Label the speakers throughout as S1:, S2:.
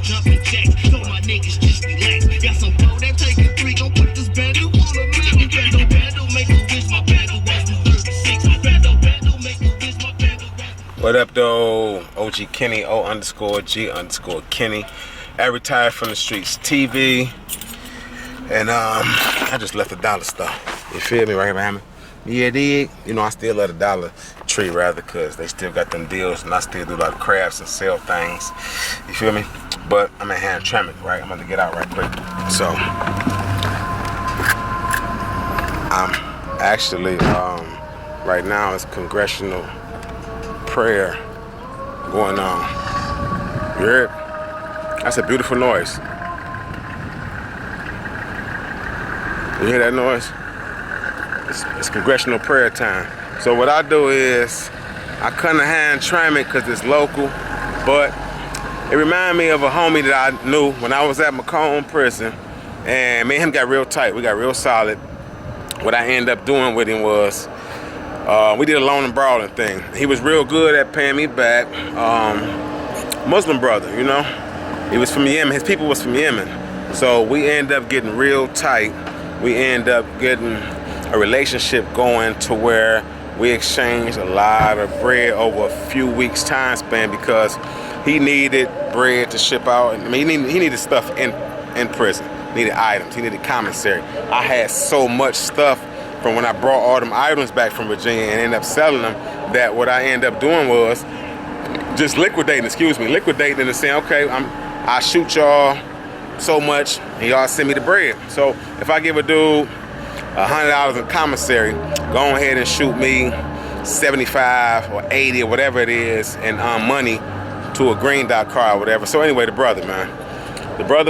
S1: jumping jacks. So my niggas just relax. Got some dough that take a three, gon' put this bando on the map. Bando, make a wish, my bando was the 36. Bando, make a wish, my bando was the...
S2: What up, though? OG Kenny, O_G_Kenny. I retired from the streets TV. And I just left the dollar store. You feel me? Right here behind me. Yeah, dig. You know, I still love the Dollar Tree rather, because they still got them deals, and I still do a lot of crafts and sell things. You feel me? But I'm at Hamtramck, right? I'm about to get out right quick. So I'm actually right now it's congressional prayer going on. You heard? That's a beautiful noise. You hear that noise? It's congressional prayer time. So what I do is I come to Hamtramck because it's local, but it reminded me of a homie that I knew when I was at Macomb prison, and me and him got real tight. We got real solid. What I ended up doing with him was we did a loan and borrowing thing. He was real good at paying me back. Muslim brother, you know. He was from Yemen. His people was from Yemen. So we ended up getting real tight. We end up getting a relationship going to where we exchanged a lot of bread over a few weeks time span, because he needed bread to ship out. I mean, he needed stuff in prison. He needed items. He needed commissary. I had so much stuff from when I brought all them items back from Virginia and ended up selling them, that what I ended up doing was just liquidating and saying, okay, I shoot y'all so much, and y'all send me the bread. So if I give a dude $100 in commissary, go ahead and shoot me 75 or 80 or whatever it is in money to a green dot car or whatever. So anyway, the brother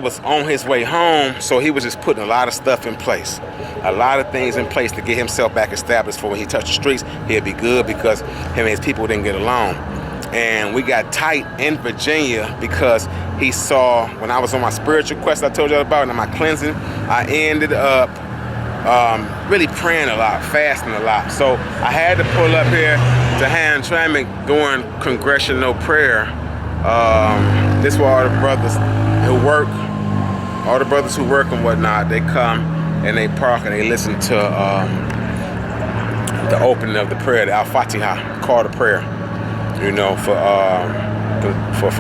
S2: was on his way home, so he was just putting a lot of stuff in place, a lot of things in place to get himself back established for when he touched the streets, he'll be good, because him and his people didn't get along. And we got tight in Virginia because he saw, when I was on my spiritual quest I told you about, and my cleansing, I ended up really praying a lot, fasting a lot. So I had to pull up here to Hamtramck during congressional prayer. This where all the brothers who work and whatnot, they come and they park and they listen to the opening of the prayer, the Al-Fatiha, call to prayer, you know, for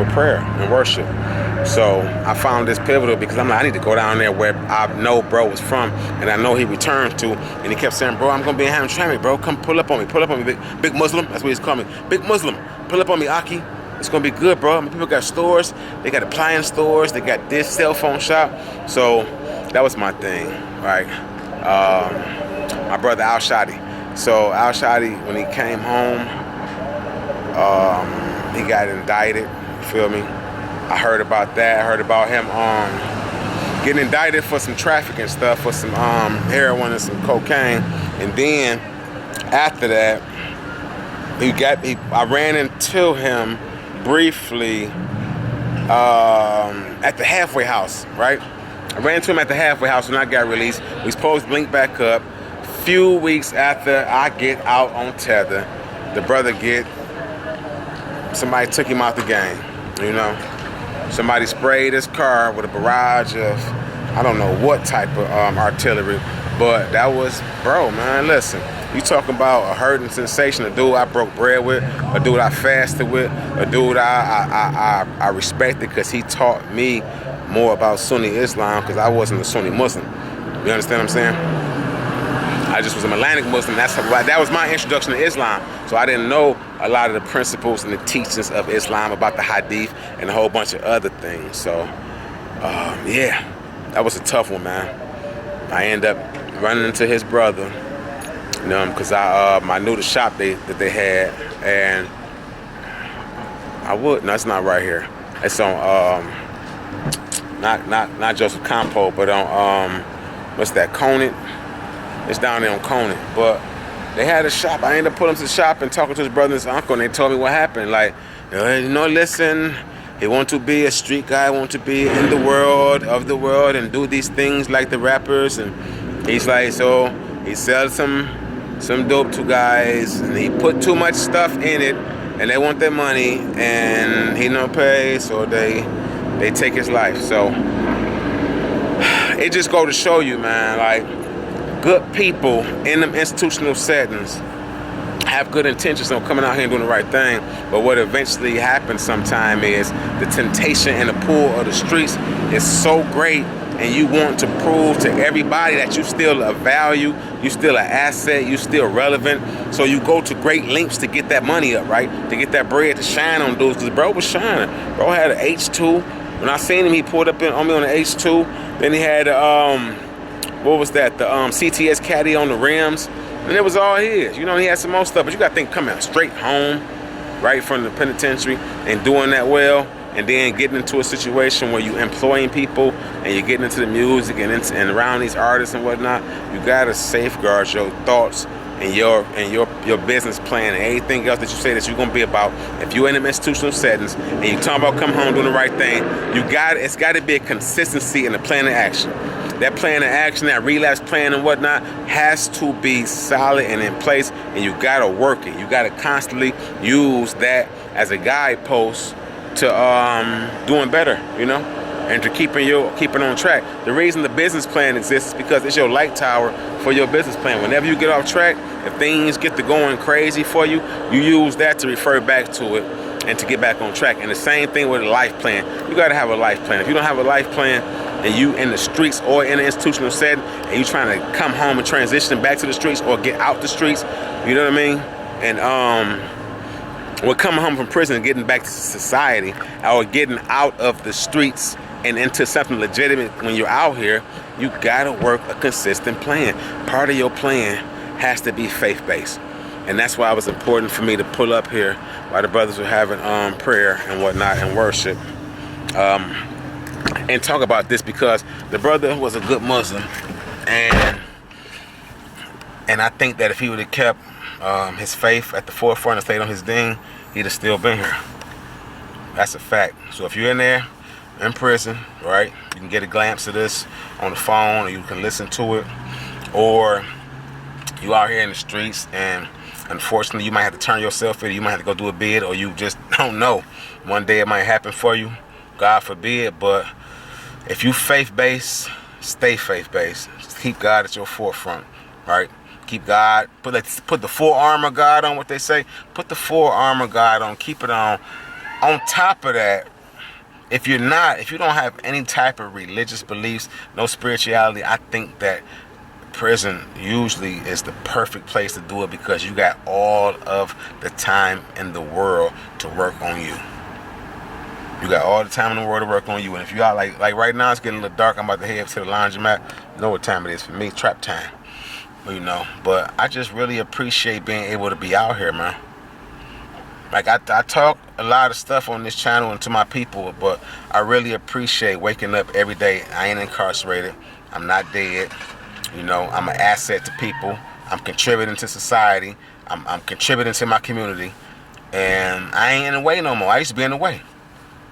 S2: prayer and worship. So I found this pivotal because I'm like, I need to go down there where I know bro was from, and I know he returned to, and he kept saying, bro, I'm gonna be in Hamtramck, bro, come pull up on me, big Muslim, that's what he's calling me, big Muslim, pull up on me, Aki, it's gonna be good, bro. I mean, people got stores, they got appliance stores, they got this cell phone shop. So that was my thing, right? My brother Al Shadi. So Al Shadi, when he came home, he got indicted, you feel me? I heard about that. I heard about him getting indicted for some trafficking stuff, for some heroin and some cocaine. And then after that, I ran into him briefly at the halfway house, right? I ran into him at the halfway house when I got released. We supposed to link back up. Few weeks after I get out on tether, the brother somebody took him out the game, you know? Somebody sprayed his car with a barrage of, I don't know what type of artillery, but that was, bro, man, listen. You talking about a hurting sensation, a dude I broke bread with, a dude I fasted with, a dude I respected because he taught me more about Sunni Islam, because I wasn't a Sunni Muslim. You understand what I'm saying? I just was an Atlantic Muslim. That was my introduction to Islam. So I didn't know a lot of the principles and the teachings of Islam, about the Hadith and a whole bunch of other things. So, yeah, that was a tough one, man. I ended up running into his brother, you know, because I knew the shop that they had, and no, it's not right here. It's on not Joseph Campo, but on what's that, Conant? It's down there on Conant. But they had a shop. I ended up pulling to the shop and talking to his brother and his uncle, and they told me what happened. Like, you know, listen, he want to be a street guy, want to be in the world, of the world, and do these things like the rappers. And he's like, so he sells some dope to guys, and he put too much stuff in it, and they want their money, and he no pay, so they they take his life. So it just go to show you, man, like, good people in them institutional settings have good intentions on coming out here and doing the right thing, but what eventually happens sometime is the temptation and the pull of the streets is so great, and you want to prove to everybody that you still a value, you still an asset, you still relevant, so you go to great lengths to get that money up, right? To get that bread to shine on dudes, because bro was shining. Bro had an H2. When I seen him, he pulled up on me on the H2. Then he had, what was that? The CTS caddy on the rims. And it was all his. You know, he had some more stuff, but you got to think coming coming straight home, right from the penitentiary, and doing that well, and then getting into a situation where you employing people and you're getting into the music and around these artists and whatnot. You got to safeguard your thoughts and your business plan and anything else that you say that you're gonna be about. If you're in them institutional settings and you talking about coming home doing the right thing, it's got to be a consistency in the plan of action. That plan of action, that relapse plan and whatnot, has to be solid and in place, and you gotta work it. You gotta constantly use that as a guidepost to doing better, you know, and to keeping on track. The reason the business plan exists is because it's your light tower for your business plan. Whenever you get off track, if things get to going crazy for you, you use that to refer back to it and to get back on track. And the same thing with a life plan. You gotta have a life plan. If you don't have a life plan, and you in the streets or in an institutional setting, and you trying to come home and transition back to the streets or get out the streets, you know what I mean? And we're coming home from prison and getting back to society, or getting out of the streets and into something legitimate. When you're out here, you gotta work a consistent plan. Part of your plan has to be faith-based. And that's why it was important for me to pull up here while the brothers were having prayer and whatnot and worship. And talk about this, because the brother was a good Muslim, and I think that if he would have kept his faith at the forefront and stayed on his deen, he'd have still been here. That's a fact. So if you're in there in prison, right, you can get a glimpse of this on the phone, or you can listen to it, or you out here in the streets and unfortunately you might have to turn yourself in, you might have to go do a bid, or you just don't know. One day it might happen for you, God forbid, but if you faith-based, stay faith-based. Keep God at your forefront, right? Keep God, put the full armor of God on, what they say. Put the full armor of God on, keep it on. On top of that, if you don't have any type of religious beliefs, no spirituality, I think that prison usually is the perfect place to do it, because you got all of the time in the world to work on you. You got all the time in the world to work on you. And if you out like right now, it's getting a little dark. I'm about to head to the laundromat. You know what time it is for me? Trap time. You know. But I just really appreciate being able to be out here, man. Like I talk a lot of stuff on this channel and to my people, but I really appreciate waking up every day. I ain't incarcerated. I'm not dead. You know, I'm an asset to people. I'm contributing to society. I'm contributing to my community. And I ain't in the way no more. I used to be in the way.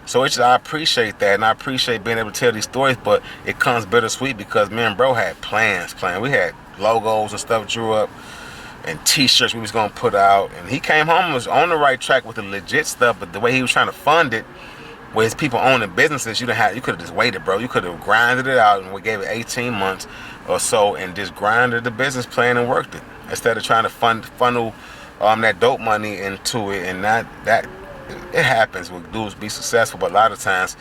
S2: So I appreciate that, and I appreciate being able to tell these stories, but it comes bittersweet because me and bro had plans. We had logos and stuff drew up and t-shirts we was going to put out. And he came home and was on the right track with the legit stuff, but the way he was trying to fund it, with his people owning businesses, you could have just waited, bro. You could have grinded it out, and we gave it 18 months or so and just grinded the business plan and worked it, instead of trying to funnel that dope money into it. And that it happens when dudes be successful, but a lot of times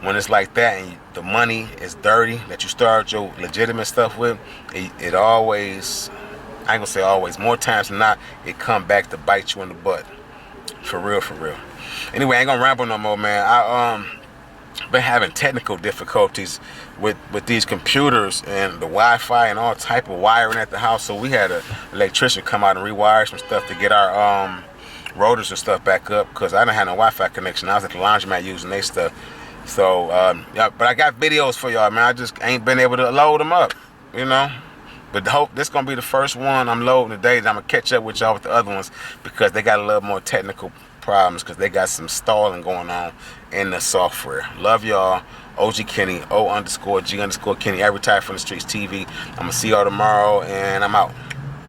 S2: when it's like that and the money is dirty that you start your legitimate stuff with, it always, I ain't gonna say always, more times than not, it come back to bite you in the butt. For real, for real. Anyway, I ain't gonna ramble no more, man. I been having technical difficulties with these computers and the Wi-Fi and all type of wiring at the house, so we had an electrician come out and rewire some stuff to get our rotors and stuff back up, because I didn't have no Wi-Fi connection. I was at the laundromat using their stuff. So, yeah, but I got videos for y'all, man. I just ain't been able to load them up, you know. But hope this gonna be the first one I'm loading today. I'm gonna catch up with y'all with the other ones, because they got a little more technical problems, because they got some stalling going on in the software. Love y'all. OG Kenny, O_G_Kenny, Advertise from the Streets TV. I'm gonna see y'all tomorrow, and I'm out.